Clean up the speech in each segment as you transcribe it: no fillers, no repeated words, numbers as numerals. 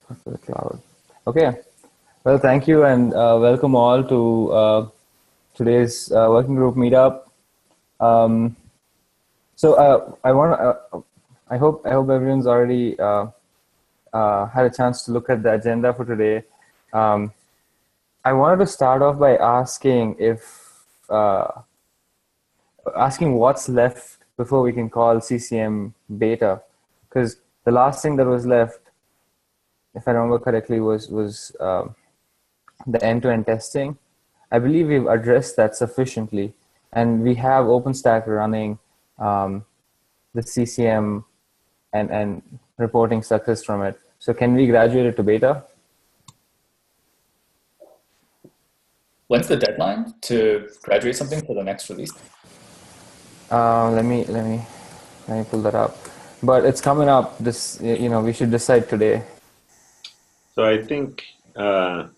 For the cloud. Okay. Well, thank you and welcome all to today's working group meetup. I want to. I hope everyone's already had a chance to look at the agenda for today. I wanted to start off by asking asking what's left before we can call CCM beta, because the last thing that was left, if I remember correctly, was the end-to-end testing. I believe we've addressed that sufficiently, and we have OpenStack running the CCM and reporting success from it. So can we graduate it to beta? When's the deadline to graduate something for the next release? Let me pull that up. But it's coming up. We should decide today. So I think to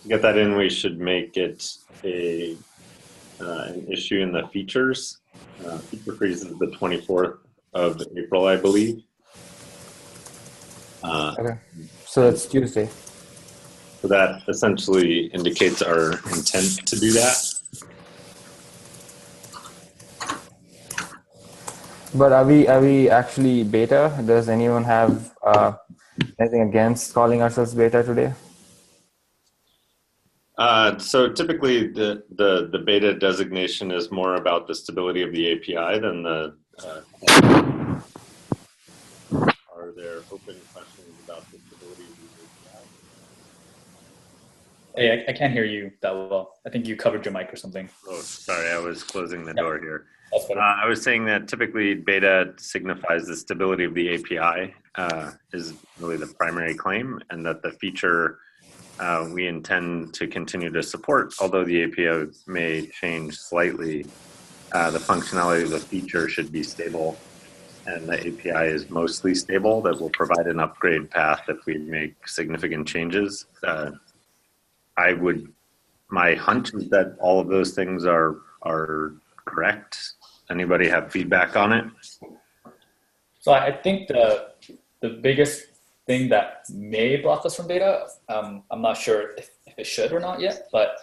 get that in, we should make it an issue in the features. Feature freeze is the 24th of April, I believe. Okay, so that's Tuesday. So that essentially indicates our intent to do that. But are we actually beta? Does anyone have anything against calling ourselves beta today? So typically the beta designation is more about the stability of the API than the are there open questions about the stability of the API? Hey, I can't hear you that well. I think you covered your mic or something. Oh, sorry, I was closing the door here. That's better. I was saying that typically beta signifies the stability of the API is really the primary claim, and that the feature we intend to continue to support, although the API may change slightly, the functionality of the feature should be stable, and the API is mostly stable. That will provide an upgrade path if we make significant changes. My hunch is that all of those things are correct. Anybody have feedback on it? So I think the biggest thing that may block us from beta, I'm not sure if it should or not yet, but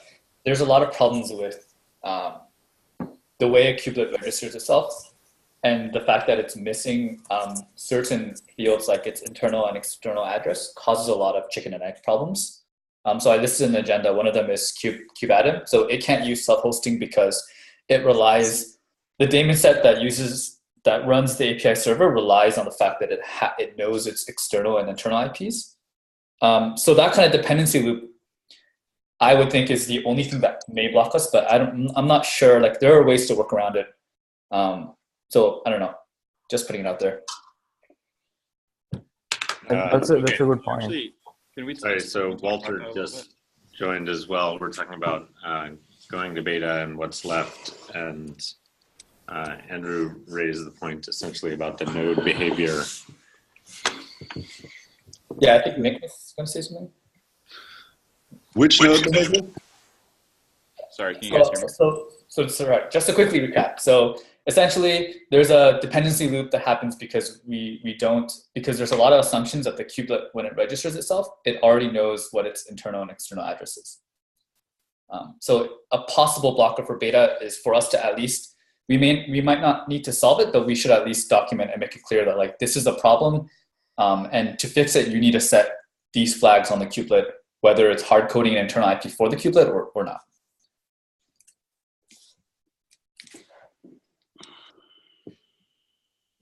there's a lot of problems with the way a kubelet registers itself, and the fact that it's missing certain fields like its internal and external address causes a lot of chicken and egg problems. So I listed in the agenda, one of them is kubeadm. So it can't use self-hosting because it relies, the daemon set that runs the API server relies on the fact that it knows its external and internal IPs. So that kind of dependency loop, I would think, is the only thing that may block us, but I'm not sure. Like, there are ways to work around it. So I don't know, just putting it out there. That's a good point. Actually, can we Sorry, so Walter just joined as well. We're talking about going to beta and what's left, and Andrew raised the point essentially about the node behavior. Yeah, I think Nick is going to say something. Which node behavior? Sorry, can you guys hear me? So right, just to quickly recap. So essentially, there's a dependency loop that happens because because there's a lot of assumptions that the kubelet, when it registers itself, it already knows what its internal and external address is. So a possible blocker for beta is for us to at least, we might not need to solve it, but we should at least document and make it clear that, like, this is a problem, and to fix it, you need to set these flags on the kubelet, whether it's hard coding an internal IP for the kubelet or not.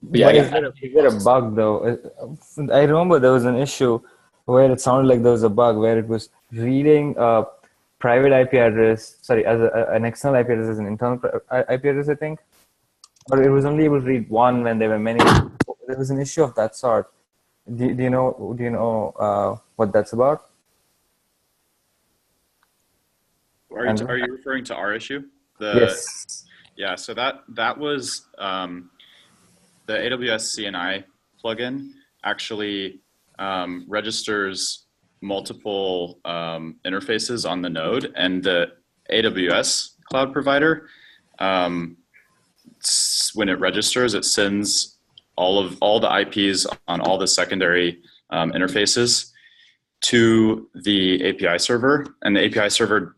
But yeah, is there a bug though? I remember there was an issue where it sounded like there was a bug where it was reading a private IP address, sorry, as an external IP address as an internal IP address, I think. But it was only able to read one when there were many. There was an issue of that sort. Do you know what that's about? Are you referring to our issue? Yes. Yeah, so that was the AWS CNI plugin actually registers multiple interfaces on the node, and the AWS cloud provider, when it registers, it sends all the IPs on all the secondary interfaces to the API server, and the API server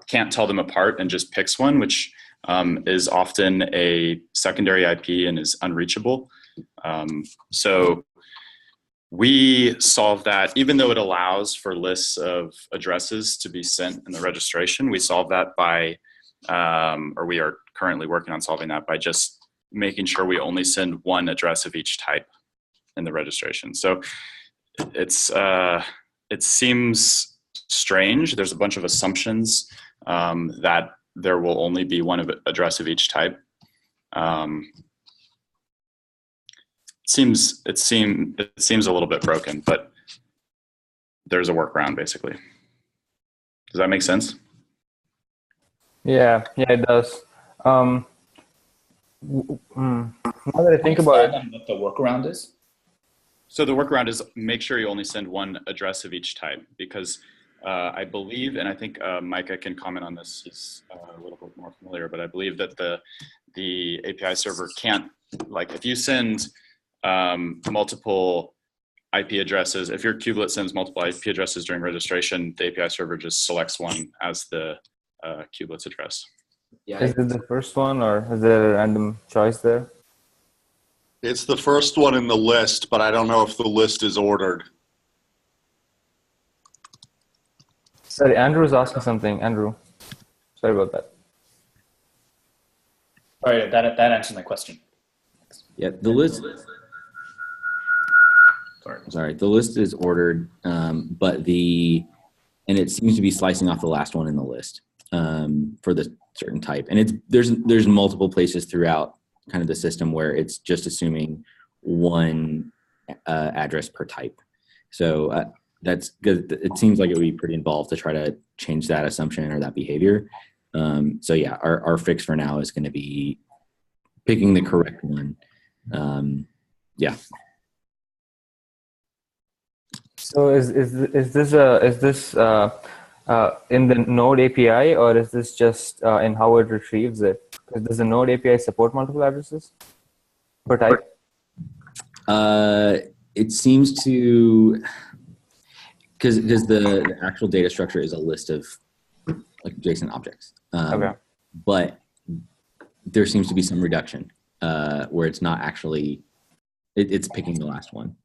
can't tell them apart and just picks one, which is often a secondary IP and is unreachable. So we solve that, even though it allows for lists of addresses to be sent in the registration. We solve that by, or we are currently working on solving that by just making sure we only send one address of each type in the registration. So it seems strange. There's a bunch of assumptions that there will only be one address of each type. It seems a little bit broken, but there's a workaround basically. Does that make sense? Yeah, it does. Now that I think about it, what the workaround is. So the workaround is make sure you only send one address of each type, because I believe, and I think Micah can comment on this, he's a little bit more familiar, but I believe that the API server can't, like if you send multiple IP addresses, if your kubelet sends multiple IP addresses during registration, the API server just selects one as the kubelet's address. Yeah. is it the first one or is there a random choice there? It's the first one in the list, but I don't know if the list is ordered. Sorry, Andrew was asking something. Andrew, sorry about that. All right, that answers my question. Yeah, the list. Sorry, the list is ordered, but and it seems to be slicing off the last one in the list for the certain type, and there's multiple places throughout kind of the system where it's just assuming one address per type. So that's good. It seems like it would be pretty involved to try to change that assumption or that behavior. So yeah, our fix for now is going to be picking the correct one. Yeah. So is this in the Node API, or is this just in how it retrieves it? Does the Node API support multiple addresses per type? It seems to, because the actual data structure is a list of like JSON objects. Okay. But there seems to be some reduction where it's not actually, it's picking the last one.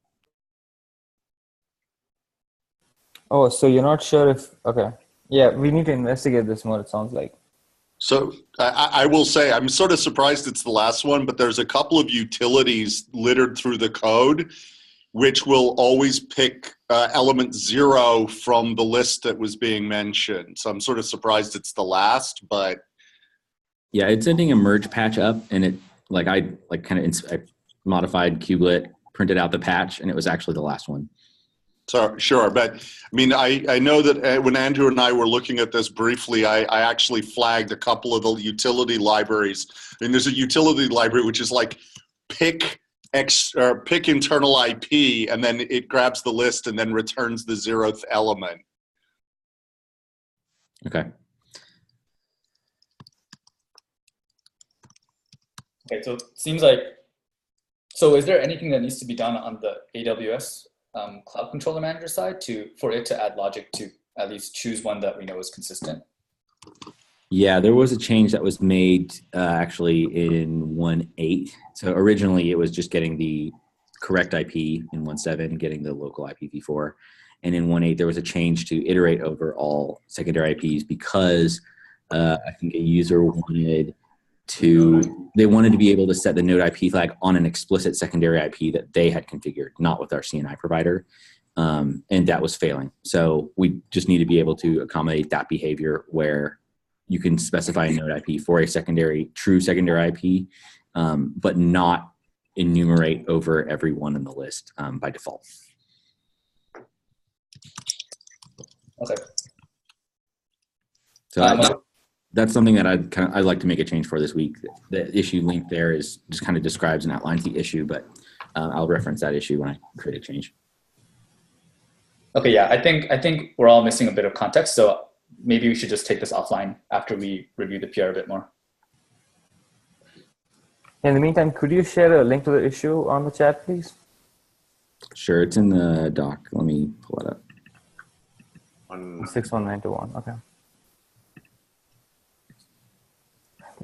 Oh, so you're not sure if, okay. Yeah, we need to investigate this more, it sounds like. So I will say I'm sort of surprised it's the last one, but there's a couple of utilities littered through the code which will always pick element 0 from the list that was being mentioned. So I'm sort of surprised it's the last, but. Yeah, it's sending a merge patch up, and it I modified kubelet, printed out the patch, and it was actually the last one. So, sure, but I mean, I know that when Andrew and I were looking at this briefly, I actually flagged a couple of the utility libraries. I mean, there's a utility library which is like pick internal IP, and then it grabs the list and then returns the 0th element. Okay. Okay, so it seems like, so is there anything that needs to be done on the AWS Cloud Controller Manager side for it to add logic to at least choose one that we know is consistent? Yeah, there was a change that was made actually in 1.8. So originally it was just getting the correct IP in 1.7, getting the local IPv4. And in 1.8 there was a change to iterate over all secondary IPs because I think a user wanted to be able to set the node IP flag on an explicit secondary IP that they had configured, not with our CNI provider. And that was failing. So we just need to be able to accommodate that behavior where you can specify a node IP for a true secondary IP, but not enumerate over every one in the list by default. Okay. So that's something that I'd like to make a change for this week. The issue link there is just kind of describes and outlines the issue, but I'll reference that issue when I create a change. Okay, yeah, I think we're all missing a bit of context, so maybe we should just take this offline after we review the PR a bit more. In the meantime, could you share a link to the issue on the chat, please? Sure, it's in the doc. Let me pull it up. On 61921. Okay.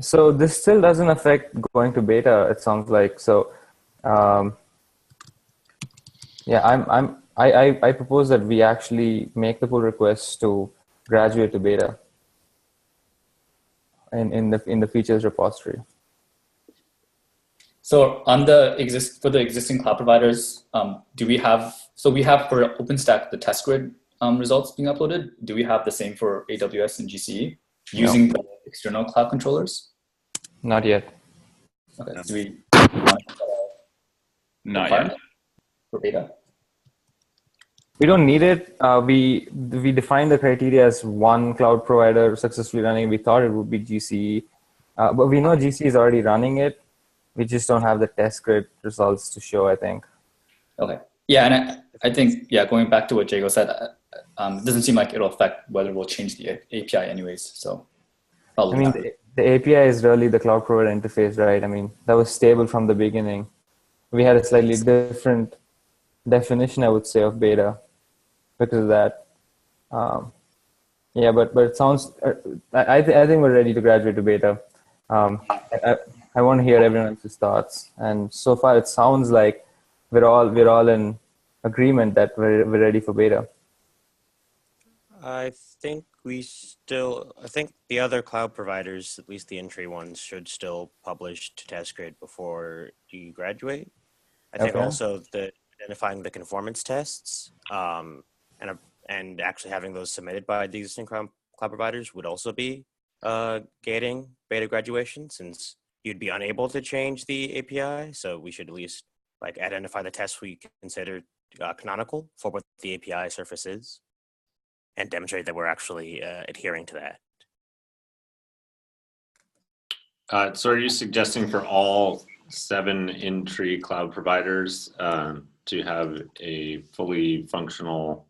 So this still doesn't affect going to beta, it sounds like. So yeah, I propose that we actually make the pull requests to graduate to beta in the features repository. So on for the existing cloud providers, we have for OpenStack the test grid results being uploaded. Do we have the same for AWS and GCE using the external cloud controllers? Not yet. Okay. No. Do we want to Not yet. for beta? We don't need it. We defined the criteria as one cloud provider successfully running. We thought it would be GCE, but we know GCE is already running it. We just don't have the test grid results to show, I think. Okay. Yeah, and I think going back to what Jago said, it doesn't seem like it'll affect whether we'll change the API anyways. So I mean, the API is really the cloud provider interface, right? I mean, that was stable from the beginning. We had a slightly different definition, I would say, of beta because of that. Yeah, but it sounds. I think we're ready to graduate to beta. I want to hear everyone else's thoughts, and so far it sounds like we're all in agreement that we're ready for beta. I think the other cloud providers, at least the entry ones, should still publish to test grid before you graduate. I think Okay. also that identifying the conformance tests and actually having those submitted by the existing cloud providers would also be gating beta graduation, since you'd be unable to change the API. So we should at least identify the tests we consider canonical for what the API surface is, and demonstrate that we're actually adhering to that. So are you suggesting for all 7 in-tree cloud providers to have a fully functional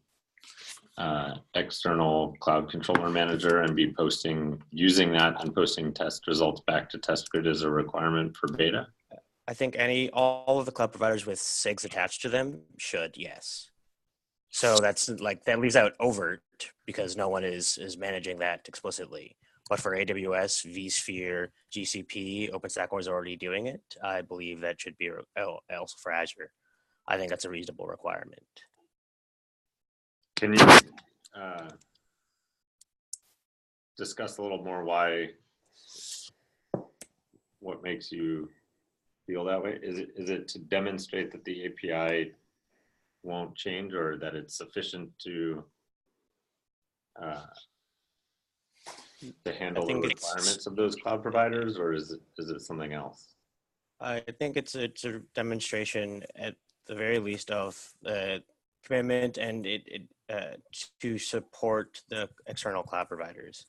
external cloud controller manager and be using that and posting test results back to test grid as a requirement for beta? I think all of the cloud providers with SIGs attached to them should, yes. So that leaves out overt because no one is managing that explicitly. But for AWS, vSphere, GCP, OpenStack was already doing it. I believe that should be also for Azure. I think that's a reasonable requirement. Can you discuss a little more what makes you feel that way? Is it to demonstrate that the API won't change, or that it's sufficient to handle the requirements of those cloud providers, or is it something else? I think it's a demonstration at the very least of commitment and to support the external cloud providers.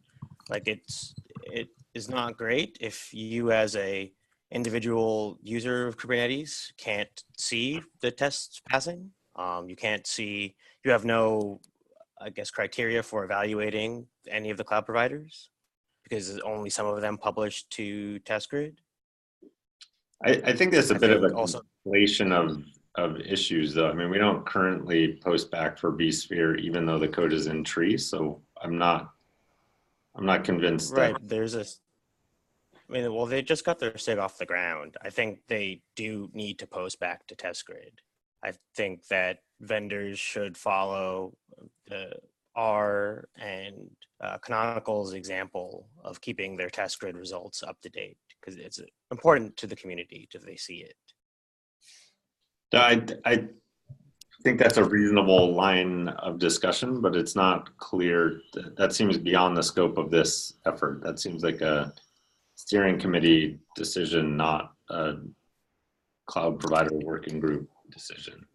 It is not great if you as a individual user of Kubernetes can't see the tests passing. You can't see, you have no, criteria for evaluating any of the cloud providers because only some of them publish to test grid. I think there's a bit of a conflation of issues, though. I mean, we don't currently post back for vSphere, even though the code is in tree. So I'm not convinced. Right. They just got their SIG off the ground. I think they do need to post back to test grid. I think that vendors should follow the R and Canonical's example of keeping their test grid results up to date, because it's important to the community if they see it. I think that's a reasonable line of discussion, but it's not clear. That seems beyond the scope of this effort. That seems like a steering committee decision, not a cloud provider working group decision.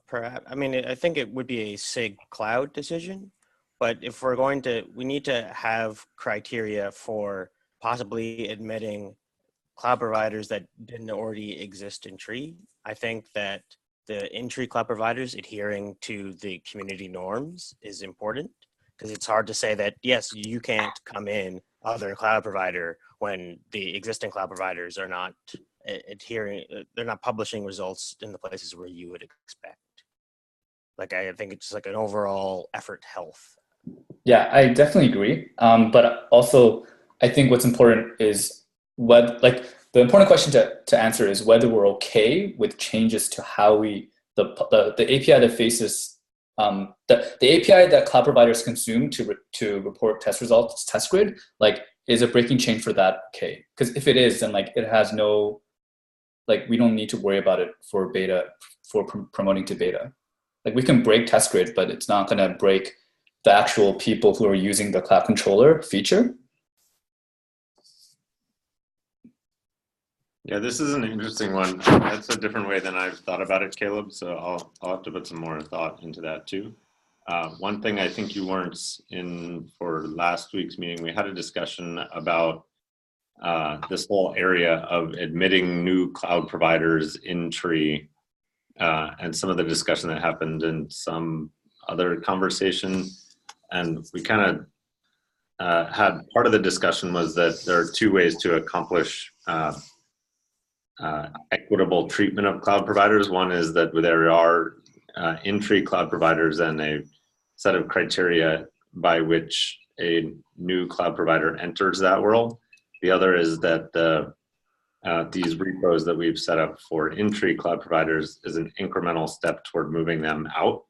Perhaps. I mean, I think it would be a SIG cloud decision, but if we need to have criteria for possibly admitting cloud providers that didn't already exist in tree. I think that the in-tree cloud providers adhering to the community norms is important, because it's hard to say that, yes, you can't come in other cloud provider when the existing cloud providers are not adhering. They're not publishing results in the places where you would expect. Like I think it's just like an overall effort health. Yeah, I definitely agree. But also, I think what's important is the important question to answer is whether we're okay with changes to how the API that faces the API that cloud providers consume to report test results, test grid, like is a breaking change for that okay? Because if it is, then like it has no, like we don't need to worry about it for beta, for promoting to beta. Like we can break test grid, but it's not going to break the actual people who are using the cloud controller feature. Yeah, this is an interesting one. That's a different way than I've thought about it, Caleb. So I'll have to put some more thought into that too. One thing I think you weren't in for last week's meeting, we had a discussion about this whole area of admitting new cloud providers in tree, and some of the discussion that happened in some other conversation. And we kind of had part of the discussion was that there are two ways to accomplish equitable treatment of cloud providers. One is that there are in-tree cloud providers and a set of criteria by which a new cloud provider enters that world. The other is that these repos that we've set up for in-tree cloud providers is an incremental step toward moving them out,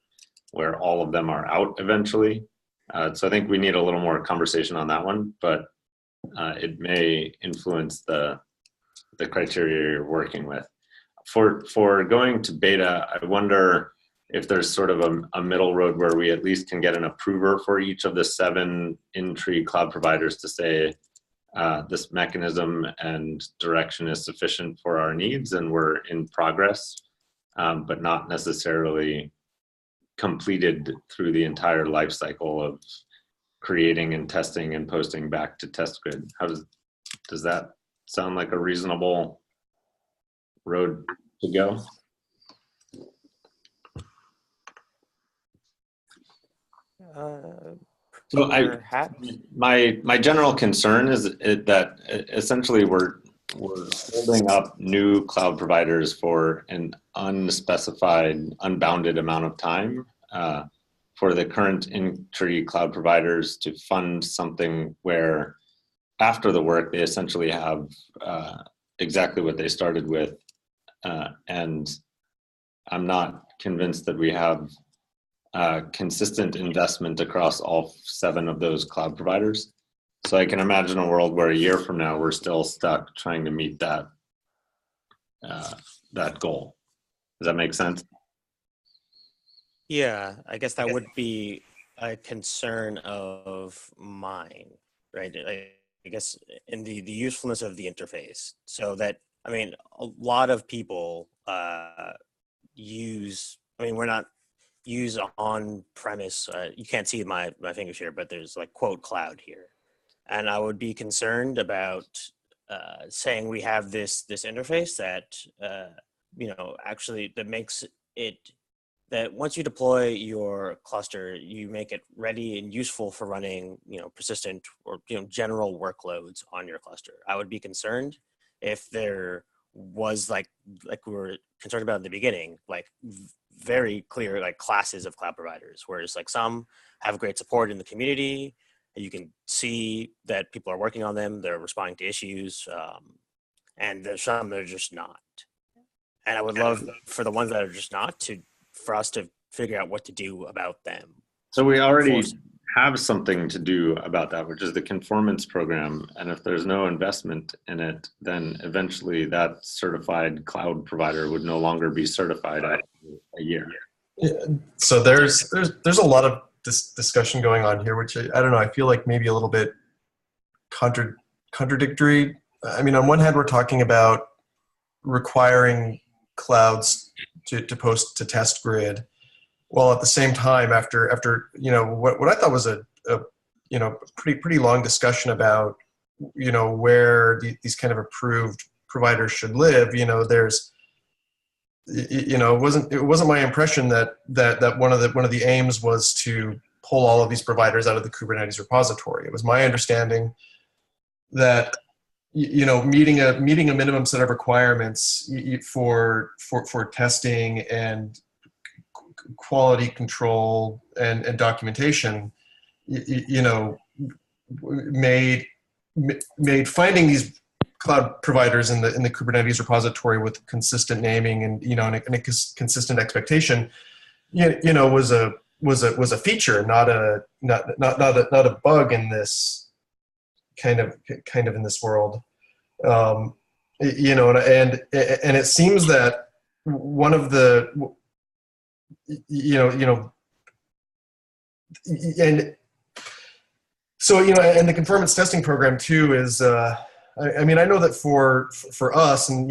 where all of them are out eventually. So I think we need a little more conversation on that one, but it may influence the criteria you're working with. For going to beta, I wonder if there's sort of a middle road where we at least can get an approver for each of the 7 in-tree cloud providers to say this mechanism and direction is sufficient for our needs and we're in progress, but not necessarily completed through the entire life cycle of creating and testing and posting back to test grid. How does that sound like a reasonable road to go? So my general concern is that essentially we're holding up new cloud providers for an unspecified, unbounded amount of time for the current in-tree cloud providers to fund something where after the work they essentially have exactly what they started with, and I'm not convinced that we have consistent investment across all 7 of those cloud providers. So I can imagine a world where a year from now we're still stuck trying to meet that that goal. Does that make sense? Yeah, I guess that would be a concern of mine, right? I guess in the usefulness of the interface. So that, I mean, a lot of people we're not use on premise. You can't see my fingers here, but there's like quote cloud here. And I would be concerned about saying we have this interface that, actually that makes it, that once you deploy your cluster, you make it ready and useful for running, persistent or, general workloads on your cluster. I would be concerned if there was like we were concerned about in the beginning, like very clear like classes of cloud providers, whereas like some have great support in the community. You can see that people are working on them, they're responding to issues, and there's some that are just not. And I would love for the ones that are just not for us to figure out what to do about them. So we already have something to do about that, which is the conformance program. And if there's no investment in it, then eventually that certified cloud provider would no longer be certified after a year. Yeah. So there's a lot of this discussion going on here, which I don't know, I feel like maybe a little bit contradictory. I mean, on one hand, we're talking about requiring clouds to post to test grid, while at the same time, after what I thought was a pretty long discussion about where these kind of approved providers should live. There's it wasn't my impression that one of the aims was to pull all of these providers out of the Kubernetes repository. It was my understanding that meeting a minimum set of requirements for testing and quality control and documentation, made finding these cloud providers in the Kubernetes repository with consistent naming and and a consistent expectation, was a feature, not a bug in this kind of in this world. And it seems that one of the and so and the conformance testing program too is I know that for us and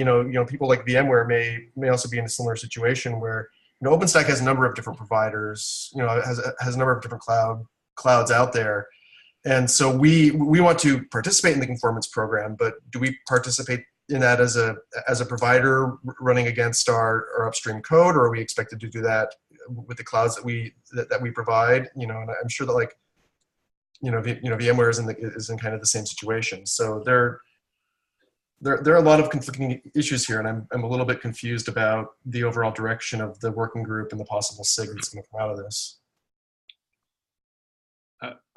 people like VMware may also be in a similar situation where OpenStack has a number of different providers, has a number of different clouds out there. And so we want to participate in the conformance program, but do we participate in that as a provider running against our upstream code, or are we expected to do that with the clouds that we provide? And I'm sure that VMware is in kind of the same situation. So there are a lot of conflicting issues here, and I'm a little bit confused about the overall direction of the working group and the possible SIG that's going to come out of this.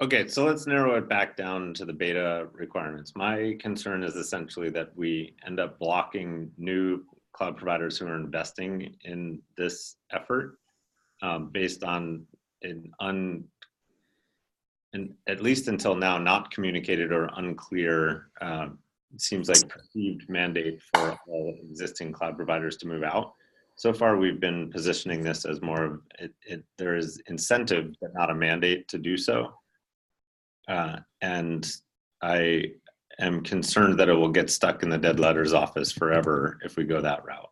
Okay, so let's narrow it back down to the beta requirements. My concern is essentially that we end up blocking new cloud providers who are investing in this effort based on an at least until now, not communicated or unclear, it seems like perceived mandate for all existing cloud providers to move out. So far, we've been positioning this as more of there is incentive, but not a mandate to do so. And I am concerned that it will get stuck in the dead letters office forever if we go that route.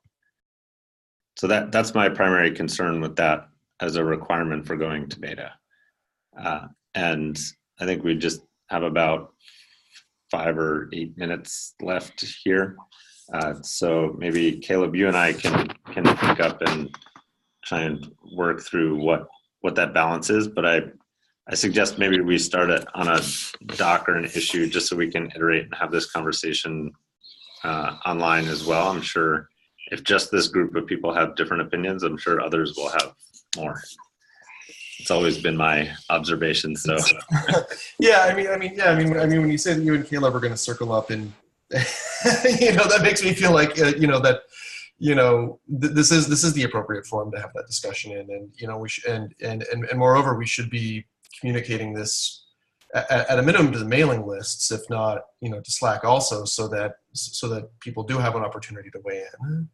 So that's my primary concern with that as a requirement for going to beta. And I think we just have about 5 or 8 minutes left here. So maybe Caleb, you and I can pick up and try and work through what that balance is. But I suggest maybe we start it on a doc or an issue just so we can iterate and have this conversation online as well. I'm sure if just this group of people have different opinions, I'm sure others will have more. It's always been my observation. So, yeah, when you say that you and Caleb are going to circle up, and that makes me feel like that this is the appropriate forum to have that discussion in, and we should, and moreover, we should be communicating this at a minimum to the mailing lists, if not to Slack also, so that people do have an opportunity to weigh in.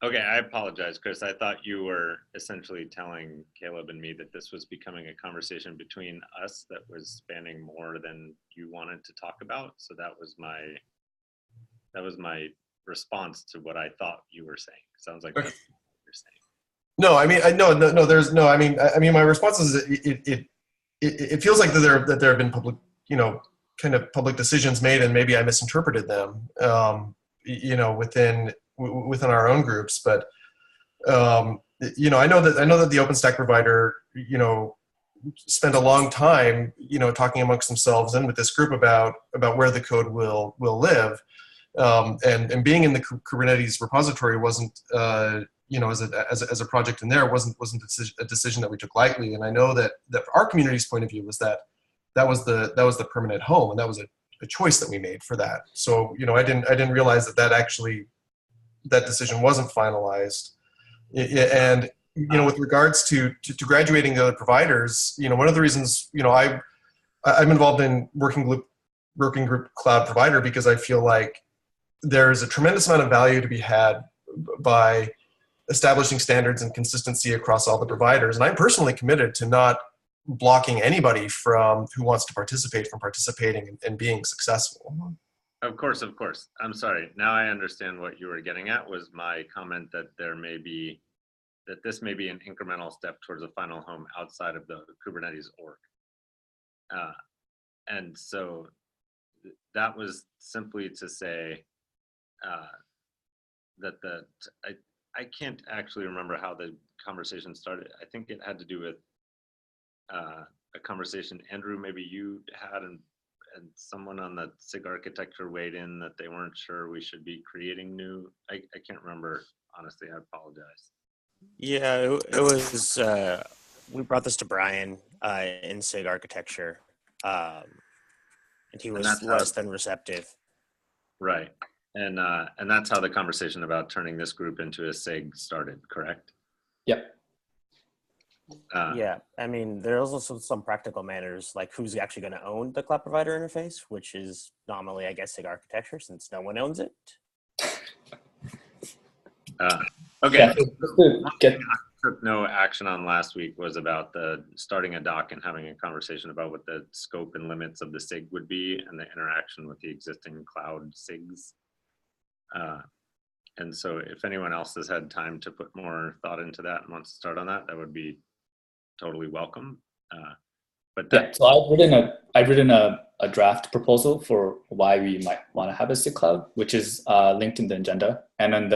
Okay, I apologize, Chris. I thought you were essentially telling Caleb and me that this was becoming a conversation between us that was spanning more than you wanted to talk about. So that was my response to what I thought you were saying. Sounds like that's what you're saying. No, there's no. My response is it feels like that there have been public, kind of public decisions made, and maybe I misinterpreted them. Within our own groups, but I know that the OpenStack provider spent a long time talking amongst themselves and with this group about where the code will live, and being in the Kubernetes repository wasn't as a project in there wasn't a decision that we took lightly. And I know that our community's point of view was that was the permanent home, and that was a choice that we made for that. So I didn't realize that decision wasn't finalized. And with regards to graduating the other providers, one of the reasons I'm involved in working group cloud provider because I feel like there's a tremendous amount of value to be had by establishing standards and consistency across all the providers. And I'm personally committed to not blocking anybody who wants to participate from participating and being successful. Of course. I'm sorry. Now I understand what you were getting at was my comment that this may be an incremental step towards a final home outside of the Kubernetes org. And so that was simply to say that I can't actually remember how the conversation started. I think it had to do with a conversation, Andrew, maybe you had and someone on the SIG architecture weighed in that they weren't sure we should be creating new. I can't remember, honestly. I apologize. Yeah, it was. We brought this to Brian in SIG architecture, and he was that's less than receptive. Right, and that's how the conversation about turning this group into a SIG started. Correct. Yep. Yeah, I mean, there are also some practical matters, like who's actually going to own the cloud provider interface, which is nominally, I guess, SIG architecture, since no one owns it. Okay. Yeah, so just to get Took no action on last week was about the starting a doc and having a conversation about what the scope and limits of the SIG would be and the interaction with the existing cloud SIGs. And so if anyone else has had time to put more thought into that and wants to start on that, that would be totally welcome. But yeah, so I've written a draft proposal for why we might want to have a SIG cloud, which is linked in the agenda and then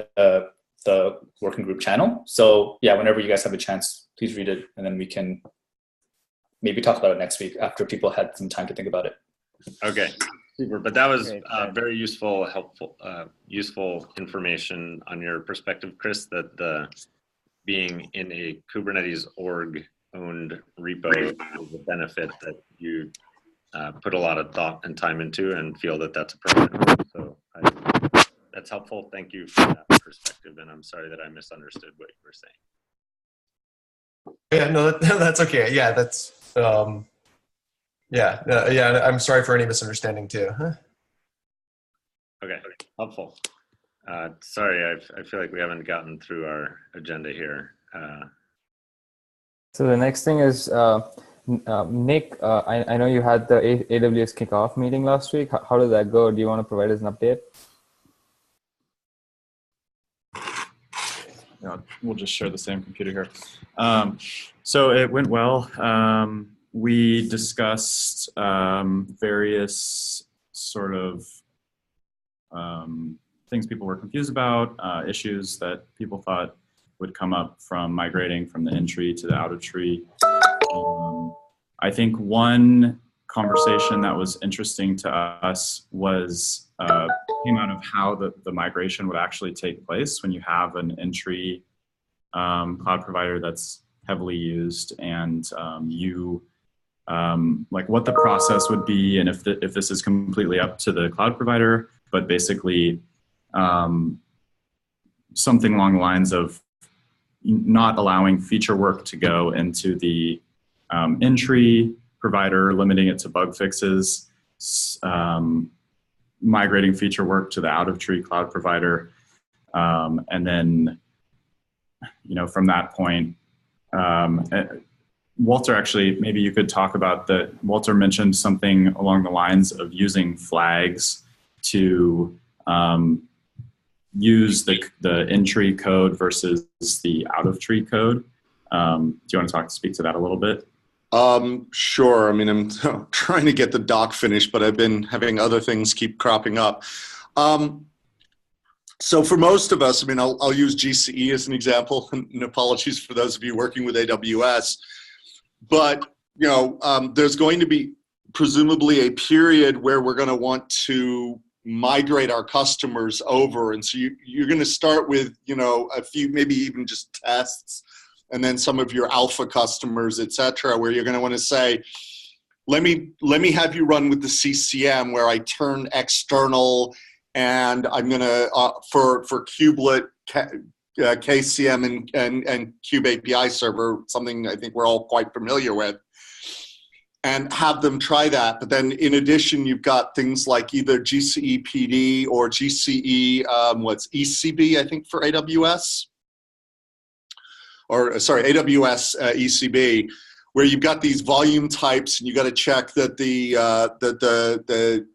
the working group channel. So yeah, whenever you guys have a chance, please read it, and then we can maybe talk about it next week after people had some time to think about it. Okay, super. But that was Great. very useful, helpful, useful information on your perspective, Chris, that the being in a Kubernetes org owned repo is a benefit that you put a lot of thought and time into and feel that that's a permanent. So that's helpful. Thank you for that perspective. And I'm sorry that I misunderstood what you were saying. Yeah, no, that's okay. Yeah, that's, yeah, I'm sorry for any misunderstanding too. Okay, helpful. Sorry, I feel like we haven't gotten through our agenda here. So the next thing is, Nick, I know you had the AWS kickoff meeting last week. How did that go? Do you want to provide us an update? We'll just share the same computer here. So it went well. We discussed various sort of things people were confused about, issues that people thought would come up from migrating from the in-tree to the out-of-tree. I think one conversation that was interesting to us was came out of how the migration would actually take place when you have an in-tree cloud provider that's heavily used, and like what the process would be, and if this is completely up to the cloud provider, but basically something along the lines of not allowing feature work to go into the in-tree provider, limiting it to bug fixes, migrating feature work to the out-of-tree cloud provider, and then, from that point, Walter, actually, maybe you could talk about Walter mentioned something along the lines of using flags to use the in-tree code versus the out-of-tree code. Do you want to speak to that a little bit? Sure. I mean, I'm trying to get the doc finished, but I've been having other things keep cropping up. So for most of us, I mean, I'll use GCE as an example, and apologies for those of you working with AWS, but there's going to be presumably a period where we're going to want to migrate our customers over, and so you're going to start with a few, maybe even just tests, and then some of your alpha customers, et cetera, where you're going to want to say, let me have you run with the CCM where I turn external, and I'm going to, for kubelet, KCM and Kube API server, something I think we're all quite familiar with, and have them try that. But then in addition, you've got things like either GCE PD or GCE, ECB, I think, for AWS. Or sorry, AWS ECB, where you've got these volume types, and you got to check that the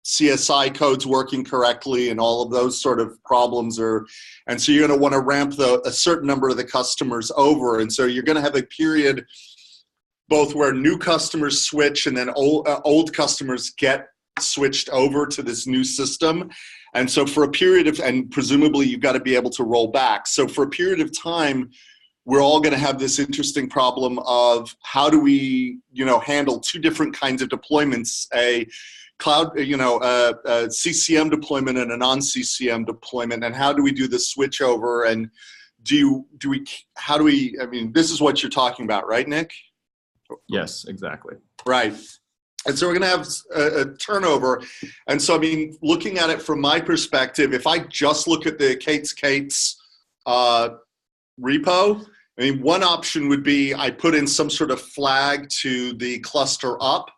CSI code's working correctly, and all of those sort of problems are. And so you're going to want to ramp a certain number of the customers over, and so you're going to have a period both where new customers switch and then old customers get switched over to this new system. And so for a period of, and presumably you've got to be able to roll back. So for a period of time, we're all going to have this interesting problem of how do we, handle two different kinds of deployments, a cloud, a CCM deployment and a non-CCM deployment, and how do we do the switch over? And I mean, this is what you're talking about, right, Nick? Yes, exactly. Right. And so we're going to have a turnover. And so, I mean, looking at it from my perspective, if I just look at the Kate's repo, I mean, one option would be I put in some sort of flag to the cluster up.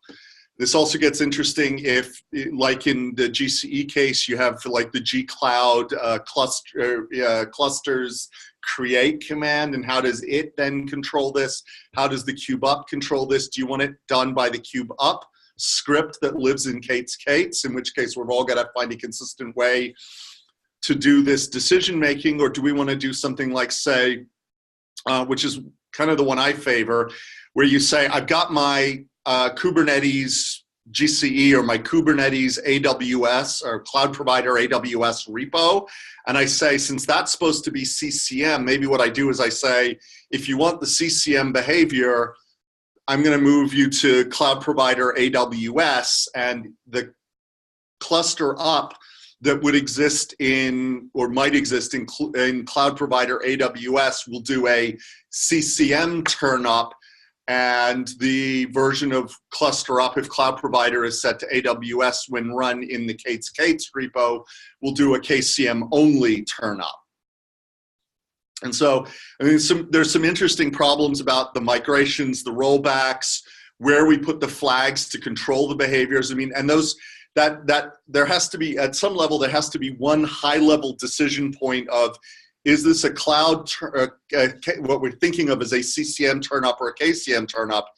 This also gets interesting if, like in the GCE case, you have like the gcloud clusters create command, and how does it then control this? How does the kube up control this? Do you want it done by the kube up script that lives in Kate's, in which case we've all got to find a consistent way to do this decision making, or do we want to do something like, say, which is kind of the one I favor, where you say, I've got my Kubernetes GCE or my Kubernetes AWS or cloud provider AWS repo, and I say, since that's supposed to be CCM, maybe what I do is I say, if you want the CCM behavior, I'm going to move you to cloud provider AWS, and the cluster up that would exist in, or might exist in cloud provider AWS will do a CCM turn up, and the version of cluster up, if cloud provider is set to AWS when run in the Kate's repo, will do a KCM only turn up. And so, I mean, there's some interesting problems about the migrations, the rollbacks, where we put the flags to control the behaviors. I mean, and those, that there has to be, at some level, there has to be one high level decision point of, is this a cloud, what we're thinking of as a CCM turn up or a KCM turn up?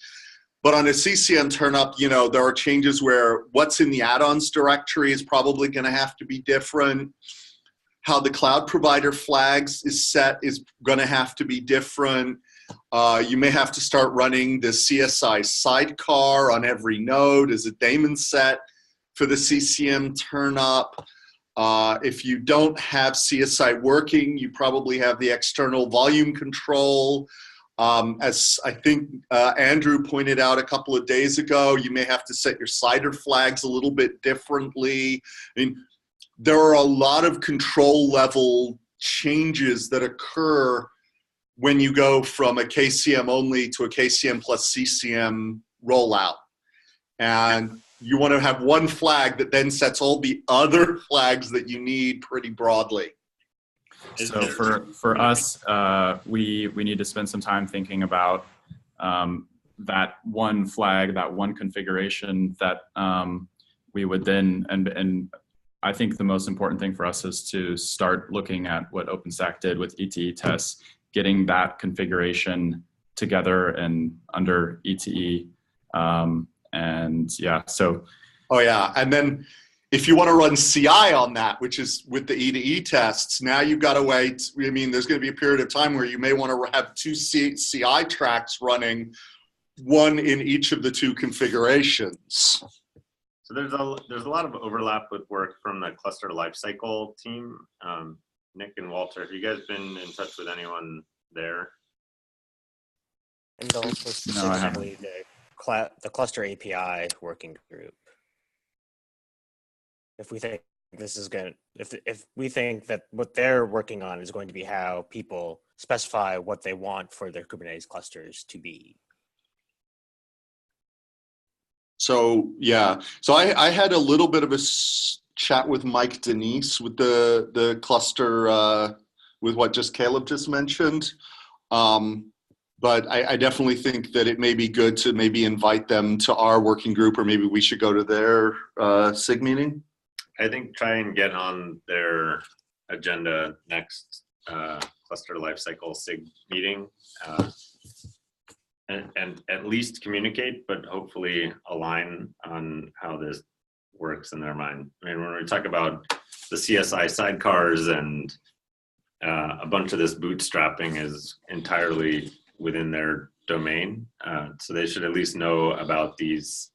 But on a CCM turn up, you know, there are changes where what's in the add-ons directory is probably going to have to be different. How the cloud provider flags is set is going to have to be different. You may have to start running the CSI sidecar on every node as a daemon set for the CCM turn up. If you don't have CSI working, you probably have the external volume control. As I think Andrew pointed out a couple of days ago, you may have to set your CIDR flags a little bit differently. I mean, there are a lot of control level changes that occur when you go from a KCM only to a KCM plus CCM rollout. And you want to have one flag that then sets all the other flags that you need pretty broadly. So for us, we need to spend some time thinking about that one flag, that one configuration that we would then, and I think the most important thing for us is to start looking at what OpenStack did with ETE tests, getting that configuration together and under ETE. And yeah, so. Oh yeah, and then if you want to run CI on that, which is with the E2E tests, now you've got to wait. I mean, there's going to be a period of time where you may want to have two CI tracks running, one in each of the two configurations. So there's a lot of overlap with work from the cluster lifecycle team. Nick and Walter, have you guys been in touch with anyone there? And also specifically the cluster API working group. If we think this is going to, if we think that what they're working on is going to be how people specify what they want for their Kubernetes clusters to be. So yeah, so I had a little bit of a chat with Mike Denise with the cluster with what Caleb just mentioned. But I definitely think that it may be good to maybe invite them to our working group, or maybe we should go to their SIG meeting. I think try and get on their agenda next cluster lifecycle SIG meeting, and at least communicate, but hopefully align on how this works in their mind. I mean, when we talk about the CSI sidecars and a bunch of this bootstrapping is entirely within their domain, so they should at least know about these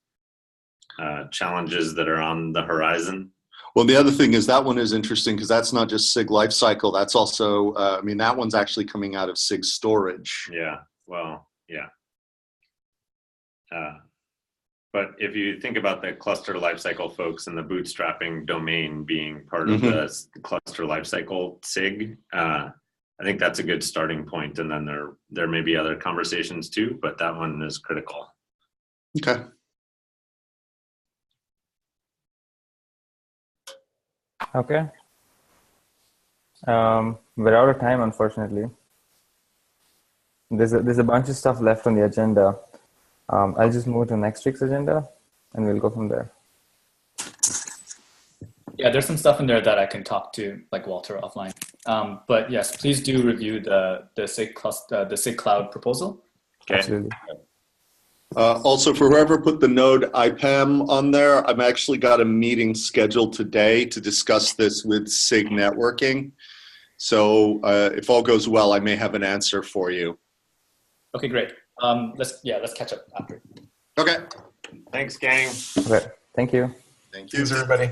challenges that are on the horizon. Well, the other thing is that one is interesting because that's not just SIG lifecycle. That's also, I mean, that one's actually coming out of SIG storage. Yeah, well, yeah. But if you think about the cluster lifecycle folks and the bootstrapping domain being part of the cluster lifecycle SIG, I think that's a good starting point. And then there may be other conversations too, but that one is critical. Okay. Okay. We're out of time, unfortunately. There's a bunch of stuff left on the agenda. I'll just move to next week's agenda, and we'll go from there. Yeah, there's some stuff in there that I can talk to, like Walter, offline. But yes, please do review the SIG Cloud proposal. Okay. Absolutely. Also, for whoever put the node IPAM on there, I've actually got a meeting scheduled today to discuss this with SIG Networking. So if all goes well, I may have an answer for you. Okay, great. Let's catch up after. Okay. Thanks, gang. Okay. Thank you. Thank you. Thanks, everybody.